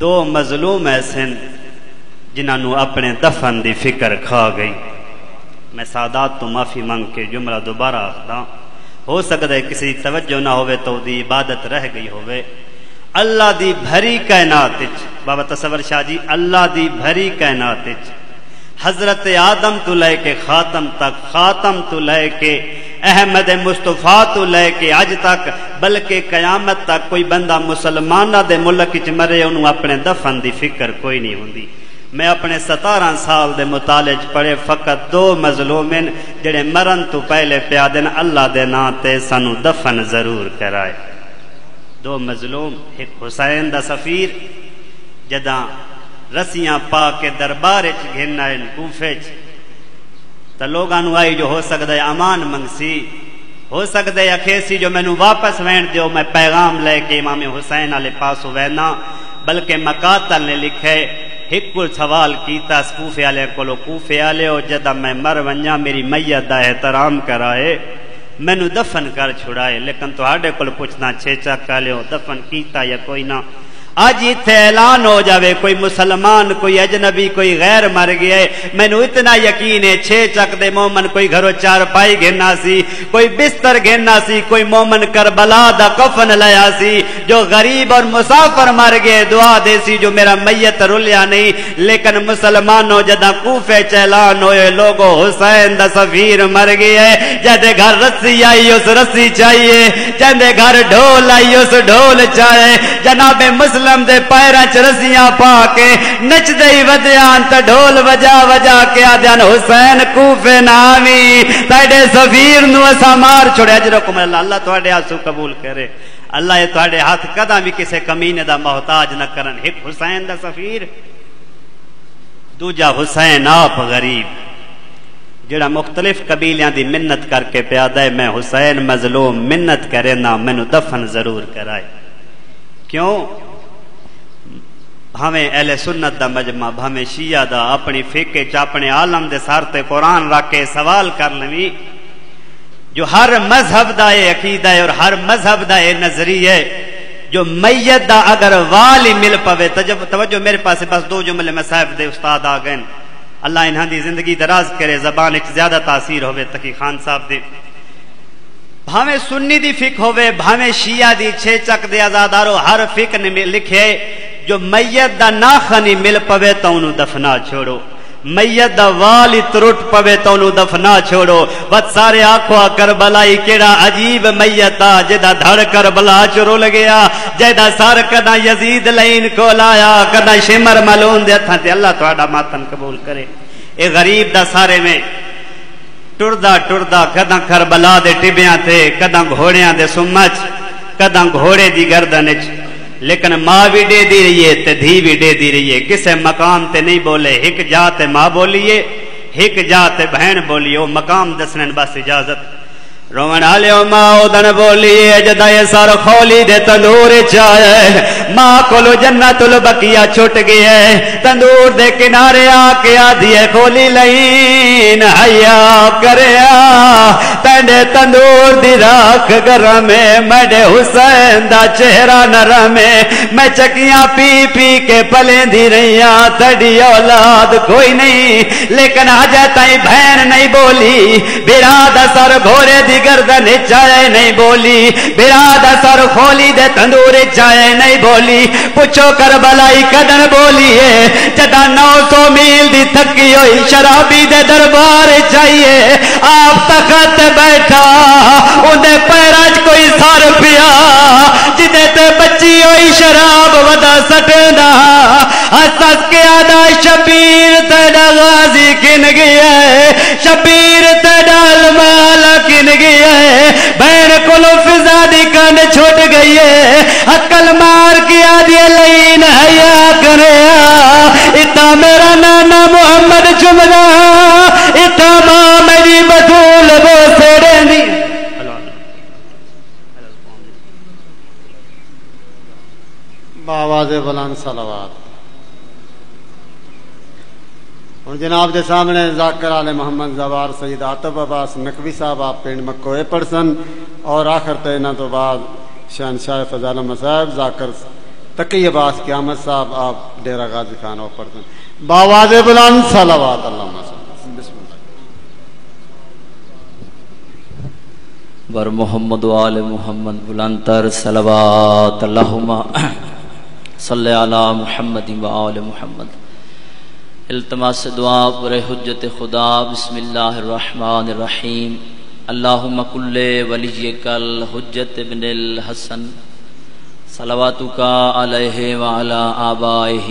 دو مظلوم ایسے جنہاں نو اپنے دفن دی فکر کھا گئی. میں سادات تو معافی مانگ کے جملہ دوبارہ آخدا. ہو سکتا ہے کسی توجہ نہ ہوئے تو دی عبادت رہ گئی ہوئے. اللہ دی بھری کائنات وچ بابا تصور شاہ جی اللہ دی بھری کائنات وچ حضرت آدم تو لے کے خاتم تک، خاتم تو لے کے احمد مصطفیٰ تو لے کے اج تک، بلکہ قیامت تک کوئی بندہ مسلمانہ دے ملک وچ مرے انہوں اپنے دفن دی فکر کوئی نہیں ہوندی. میں اپنے 17 سال دے مطالعے پڑھے فقط 2 مظلومن جڑے مرن تو پہلے پیادن اللہ دے نا تے سانو دفن ضرور کرائے. 2 مظلوم، ایک حسین دا سفیر جداں رسیاں پا کے دربار گھننا کوفے تو لوگاں نو آئی جو ہو سکتا ہے امان منگسی، ہو سکتا ہے اکھیسی جو مینوں واپس وین دیو میں پیغام لے کے امام حسین والے پاس وینا. بلکہ مقاتل نے لکھے ایک سوال کیتا کوفے والے کولو، کوفے والے ہو جدا میں مر ونجا میری میت دا احترام کرائے مینوں دفن کر چھڑائے، لیکن تہاڈے کول پوچھنا چک والے ہو دفن کیتا یا کوئی نہ. آج اتنے اعلان ہو جاوے کوئی مسلمان کوئی اجنبی کوئی غیر مر گیا ہے، مینوں اتنا یقین ہے 6 چک دے مومن کوئی گھروں 4 پائی گھننا سی، کوئی بستر گھننا سی، کوئی مومن کربلا دا کفن لیا سی. جو غریب اور مسافر مر گئے دعا دے سی جو میرا میت رلیا نہیں. لیکن مسلمانوں جداں کوفے اعلان ہوئے لوگوں حسین دا سفیر مر گیا ہے، جدے گھر رسی آئی اس رسی چاہیے، جدے گھر ڈھول آئی اس ڈھول چاہے. جناب مسلم دے پیراں چ رسیاں پا کے نچ دئی ودیاں تے ڈھول وجا وجا کے آدیاں حسین کوفے ناوی تیرے سفیر نو اسا مار چھڑیا. اجرکم اللہ، اللہ تواڈے آنسو قبول کرے. اللہ یہ تواڈے ہاتھ کداں بھی کسے کمینے دا محتاج نہ کرن. ایک حسین دا سفیر، دوجا حسین آپ غریب جڑا مختلف قبیلیاں دی منت کر کے پیادا ہے میں حسین مظلوم منت کرے نا مینوں دفن ضرور کرائے. کیوں؟ بھاویں اہل سنت دا مجمع بھاویں شیعہ دا اپنی فقہ چ اپنے عالم دے سر تے قرآن رکھ کے سوال کر لویں جو ہر مذہب دا اے عقیدہ ہے اور ہر مذہب دا اے نظریہ ہے جو میت دا اگر والی مل پوے. توجہ میرے پاس بس 2 جملے میں صاحب دے استاد آ گئے، اللہ انہاں دی زندگی دراز کرے، زبان وچ زیادہ تاثیر ہوے. تقی خان صاحب دی بھاویں سنی دی فقہ ہوے بھاویں شیعہ دی 6 چک دے آزادارو ہر فقہ نے لکھے جو میت دا ناخنی مل پوے تو انہوں دفنا چھوڑو، میت دا والی ترٹ پوے تو انہوں دفنا چھوڑو. بس سارے آنکھوں کربلائی کیڑا عجیب میتا جدا دھڑ کربلا چرو لگیا، جدا سر کدا یزید لین کو لایا کدا شمر ملون دے تھا تے. اللہ تہاڈا ماتن قبول کرے. اے غریب دا سارے میں ٹردا ٹردا کدا کربلا دے ٹبیاں تے کدا گھوڑیاں دے سمچ کدا گھوڑے دی گردن وچ، لیکن ماں بھی دے دی رہی ہے تے دھی بھی دے دی رہی ہے. کسے مقام تے نہیں بولے، ایک جا تے ماں بولیے ایک جا تے بہن بولیے. وہ مقام دسنن بس اجازت. رومن آلیو ماں اودن بولیے جدا یہ سر خولی دے تندور چاہے ماں کولو جنت البقیہ چھٹ گئے تندور دے کنارے آ کے آدھی ہے کھولی لین حیا کریا تینڈے تندور دی راکھ گرمے میڈے حسین دا چہرہ نرمے میں چکیاں پی پی کے پلیں دی رہیاں تڑی اولاد کوئی نہیں لیکن آجا تائیں بہن نہیں بولی برادہ سر گھوڑے دی گردن چائے نہیں بولی برادہ سر کھولی دے تندور چائے نہیں بولی پوچھو کربلائی کدن بولیے جدا 900 میل دی تھکی ہوئی شرابی دے دربار چاہیے آپ تخت بیٹھا انہیں پیراج کوئی سار پیا جدے تے بچی ہوئی شراب ودا سٹنا ہس کے آدھا شبیر تیڑا غازی کن گیا ہے شبیر تیڑا المال کن گیا ہے بہن کلو فضا دی کن چھوٹ گئی ہے عقل مار کیا دیے لین حیا کریا اتا میرا نانا محمد جملہ اتا ماں میری بطول وہ سیڑے دی باواز بلند صلوات. اور جناب دے سامنے ذاکر آل محمد زوار سید عاطف عباس نقوی صاحب آپ پنڈ مکوئے پرسن اور آخر تینا تو بعد شہنشاہ فضل احمد صاحب ذاکر تقی عباس قیامت صاحب آپ ڈیرہ غازی خان آفر کریں باواز بلند صلوات اللہم صلی بسم اللہ بر محمد و آل محمد بلند تر صلوات اللہم صلی علی محمد و آل محمد التماس دعا پر حجت خدا بسم اللہ الرحمن الرحیم اللہم کل ولیک الحجت ابن الحسن صلواتک علیہ وعلی آبائہ